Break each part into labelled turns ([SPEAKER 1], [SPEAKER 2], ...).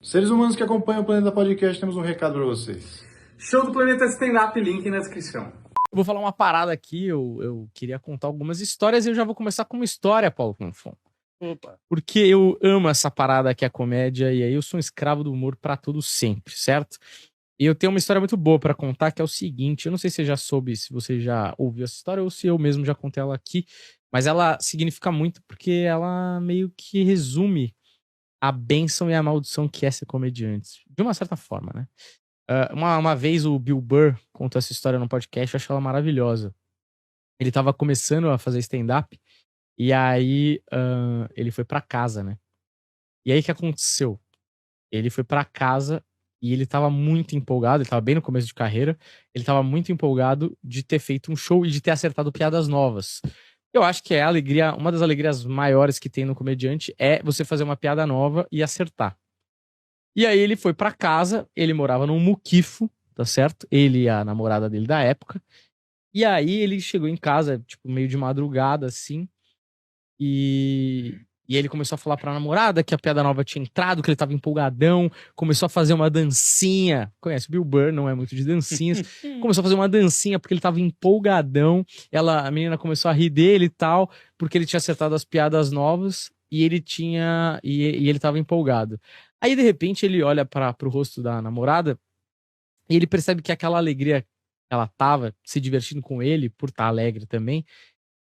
[SPEAKER 1] Seres humanos que acompanham o Planeta Podcast, temos um recado para vocês.
[SPEAKER 2] Show do Planeta Stand-Up, link na descrição.
[SPEAKER 3] Eu vou falar uma parada aqui, eu queria contar algumas histórias e eu já vou começar com uma história, Paulo Confon.
[SPEAKER 2] Opa.
[SPEAKER 3] Porque eu amo essa parada que é a comédia e aí eu sou um escravo do humor pra todo sempre, certo? E eu tenho uma história muito boa pra contar que é o seguinte, eu não sei se você já soube, se você já ouviu essa história ou se eu mesmo já contei ela aqui, mas ela significa muito porque ela meio que resume a bênção e a maldição que é ser comediante, de uma certa forma, né? Uma vez o Bill Burr contou essa história no podcast, eu acho ela maravilhosa. Ele tava começando a fazer stand-up, e aí ele foi pra casa, né? E aí o que aconteceu? Ele foi pra casa e ele tava muito empolgado, ele tava bem no começo de carreira, ele tava muito empolgado de ter feito um show e de ter acertado piadas novas. Eu acho que é a alegria, uma das alegrias maiores que tem no comediante é você fazer uma piada nova e acertar. E aí ele foi pra casa, ele morava num muquifo, tá certo? Ele e a namorada dele da época. E aí ele chegou em casa, tipo, meio de madrugada, assim, e ele começou a falar pra namorada que a piada nova tinha entrado, que ele tava empolgadão, começou a fazer uma dancinha. Conhece o Bill Burr, não é muito de dancinhas. Começou a fazer uma dancinha porque ele tava empolgadão. A menina começou a rir dele e tal, porque ele tinha acertado as piadas novas e ele tinha. E ele tava empolgado. Aí, de repente, ele olha pro rosto da namorada e ele percebe que aquela alegria que ela tava se divertindo com ele, por estar alegre também,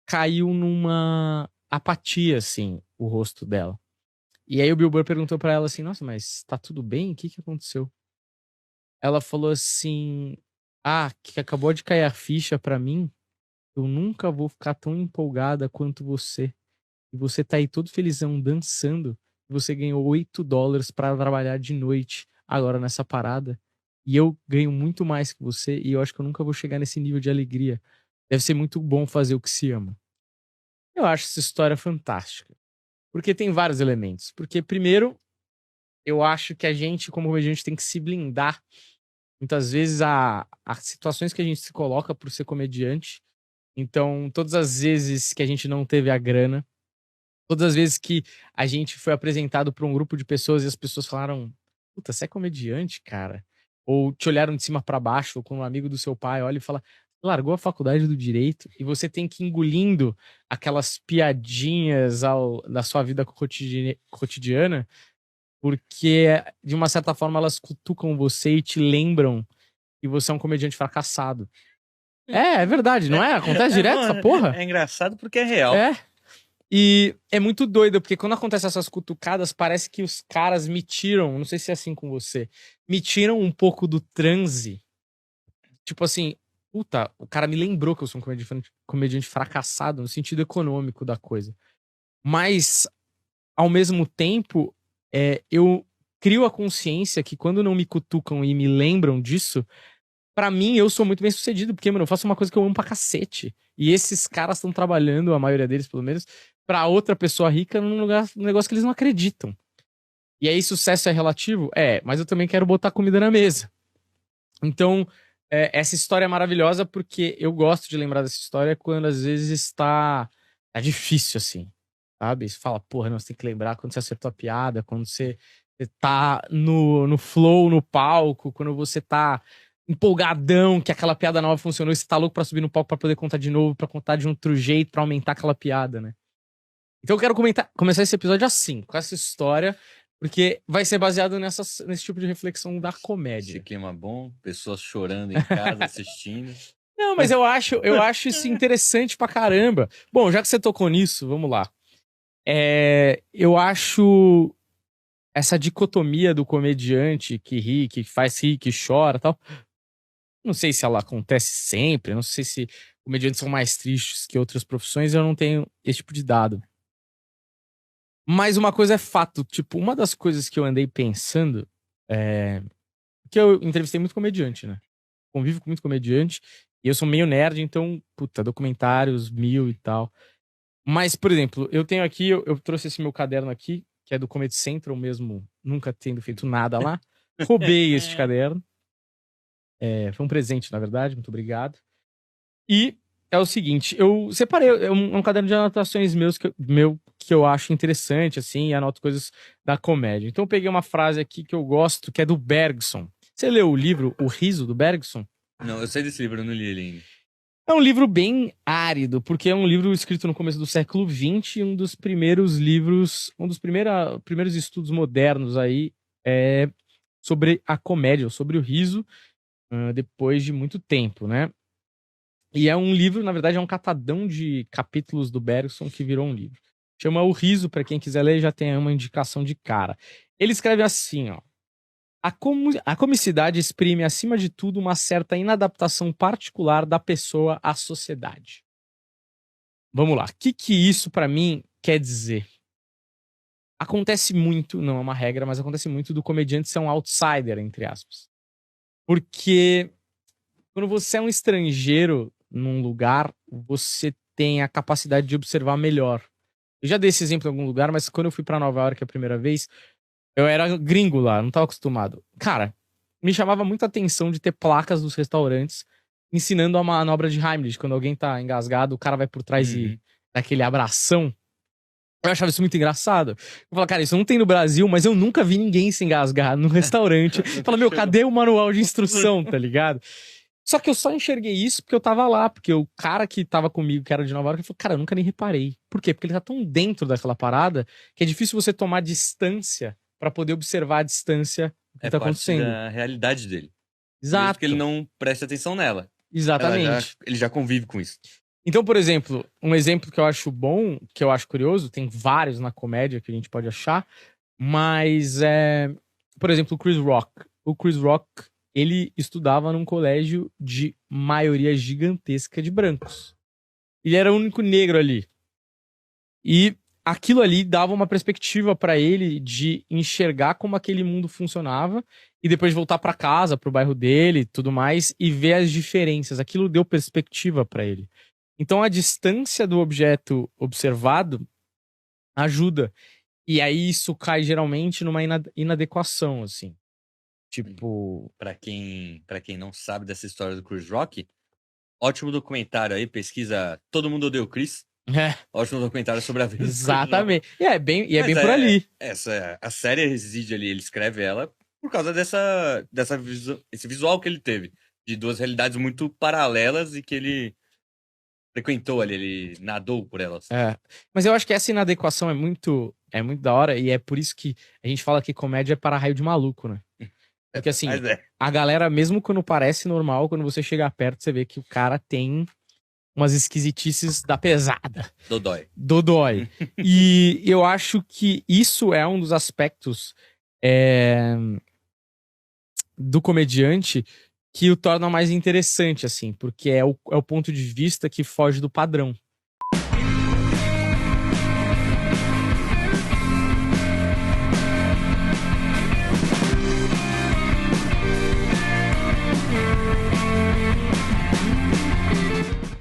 [SPEAKER 3] caiu numa apatia, assim, o rosto dela. E aí o Bill Burr perguntou pra ela assim, nossa, mas tá tudo bem? O que que aconteceu? Ela falou assim, que acabou de cair a ficha pra mim, eu nunca vou ficar tão empolgada quanto você. E você tá aí todo felizão dançando, e você ganhou $8 pra trabalhar de noite agora nessa parada. E eu ganho muito mais que você, e eu acho que eu nunca vou chegar nesse nível de alegria. Deve ser muito bom fazer o que se ama. Eu acho essa história fantástica. Porque tem vários elementos. Porque, primeiro, eu acho que a gente, como comediante, tem que se blindar. Muitas vezes, a situações que a gente se coloca por ser comediante. Então, todas as vezes que a gente não teve a grana, todas as vezes que a gente foi apresentado para um grupo de pessoas e as pessoas falaram: Puta, você é comediante, cara? Ou te olharam de cima para baixo, ou quando um amigo do seu pai olha e fala: Largou a faculdade do direito, e você tem que ir engolindo aquelas piadinhas da sua vida cotidiana, porque de uma certa forma elas cutucam você e te lembram que você é um comediante fracassado. É verdade, não é? Acontece direto essa porra?
[SPEAKER 4] É engraçado porque é real.
[SPEAKER 3] É. E é muito doido, porque quando acontecem essas cutucadas, parece que os caras me tiram, não sei se é assim com você, me tiram um pouco do transe. Tipo assim, puta, o cara me lembrou que eu sou um comediante fracassado no sentido econômico da coisa. Mas, ao mesmo tempo, eu crio a consciência que quando não me cutucam e me lembram disso, pra mim eu sou muito bem sucedido, porque, mano, eu faço uma coisa que eu amo pra cacete. E esses caras estão trabalhando, a maioria deles pelo menos, pra outra pessoa rica num negócio que eles não acreditam. E aí, sucesso é relativo? É, mas eu também quero botar comida na mesa. Então, essa história é maravilhosa porque eu gosto de lembrar dessa história quando às vezes tá difícil, assim, sabe? Você fala, porra, não, você tem que lembrar quando você acertou a piada, quando você tá no flow, no palco, quando você tá empolgadão que aquela piada nova funcionou e você tá louco pra subir no palco pra poder contar de novo, pra contar de outro jeito, pra aumentar aquela piada, né? Então eu quero começar esse episódio assim, com essa história, porque vai ser baseado nesse tipo de reflexão da
[SPEAKER 4] Esse
[SPEAKER 3] comédia.
[SPEAKER 4] clima bom, pessoas chorando em casa, assistindo.
[SPEAKER 3] Não, mas eu acho isso interessante pra caramba. Bom, já que você tocou nisso, vamos lá. Eu acho essa dicotomia do comediante que ri, que faz rir, que chora e tal. Não sei se ela acontece sempre, não sei se comediantes são mais tristes que outras profissões, eu não tenho esse tipo de dado. Mas uma coisa é fato, tipo, uma das coisas que eu andei pensando é que eu entrevistei muito comediante, né? Convivo com muito comediante, e eu sou meio nerd, então, puta, documentários, mil e tal. Mas, por exemplo, eu tenho aqui, eu trouxe esse meu caderno aqui, que é do Comedy Central mesmo, nunca tendo feito nada lá. Roubei este caderno. Foi um presente, na verdade, muito obrigado. E é o seguinte, eu separei, é um caderno de anotações meu que eu acho interessante, assim, e anoto coisas da comédia. Então eu peguei uma frase aqui que eu gosto, que é do Bergson. Você leu o livro O Riso, do Bergson?
[SPEAKER 4] Não, eu sei desse livro, eu não li ele ainda.
[SPEAKER 3] É um livro bem árido, porque é um livro escrito no começo do século XX, e um dos primeiros livros, primeiros estudos modernos aí sobre a comédia, ou sobre o riso, depois de muito tempo, né? E é um livro, na verdade, é um catadão de capítulos do Bergson que virou um livro. Chama O Riso, para quem quiser ler, já tem uma indicação de cara. Ele escreve assim, ó. A comicidade exprime, acima de tudo, uma certa inadaptação particular da pessoa à sociedade. Vamos lá. O que isso, pra mim, quer dizer? Acontece muito, não é uma regra, mas acontece muito do comediante ser um outsider, entre aspas. Porque quando você é um estrangeiro num lugar, você tem a capacidade de observar melhor. Eu já dei esse exemplo em algum lugar, mas quando eu fui pra Nova York a primeira vez, eu era gringo lá, não tava acostumado. Cara, me chamava muita atenção de ter placas dos restaurantes ensinando a manobra de Heimlich. Quando alguém tá engasgado, o cara vai por trás e dá aquele abração. Eu achava isso muito engraçado. Eu falava, cara, isso não tem no Brasil, mas eu nunca vi ninguém se engasgar no restaurante. Fala, meu, cadê o manual de instrução, tá ligado? Só que eu só enxerguei isso porque eu tava lá, porque o cara que tava comigo, que era de Nova York, ele falou, cara, eu nunca nem reparei. Por quê? Porque ele tá tão dentro daquela parada que é difícil você tomar distância pra poder observar a distância do que
[SPEAKER 4] É
[SPEAKER 3] tá
[SPEAKER 4] parte
[SPEAKER 3] acontecendo.
[SPEAKER 4] da realidade dele. Mesmo
[SPEAKER 3] Exato.
[SPEAKER 4] que ele não preste atenção nela.
[SPEAKER 3] Exatamente.
[SPEAKER 4] Ele já convive com isso.
[SPEAKER 3] Então, por exemplo, um exemplo que eu acho bom, que eu acho curioso, tem vários na comédia que a gente pode achar, mas por exemplo, o Chris Rock. O Chris Rock, ele estudava num colégio de maioria gigantesca de brancos. Ele era o único negro ali. E aquilo ali dava uma perspectiva pra ele de enxergar como aquele mundo funcionava e depois voltar pra casa, pro bairro dele e tudo mais, e ver as diferenças. Aquilo deu perspectiva pra ele. Então a distância do objeto observado ajuda. E aí isso cai geralmente numa inadequação, assim. Tipo.
[SPEAKER 4] Pra quem não sabe dessa história do Chris Rock, ótimo documentário aí, pesquisa Todo Mundo Odeia o Chris. Ótimo documentário sobre a vida do Chris Rock.
[SPEAKER 3] Exatamente. E é bem
[SPEAKER 4] Mas
[SPEAKER 3] por ali.
[SPEAKER 4] A série reside ali, ele escreve ela por causa esse visual que ele teve. De duas realidades muito paralelas e que ele frequentou ali, ele nadou por elas.
[SPEAKER 3] Mas eu acho que essa inadequação é muito da hora e é por isso que a gente fala que comédia é para raio de maluco, né? Porque assim,
[SPEAKER 4] Mas
[SPEAKER 3] a galera, mesmo quando parece normal, quando você chega perto, você vê que o cara tem umas esquisitices da pesada. Dodói. E eu acho que isso é um dos aspectos do comediante que o torna mais interessante, assim, porque é o ponto de vista que foge do padrão.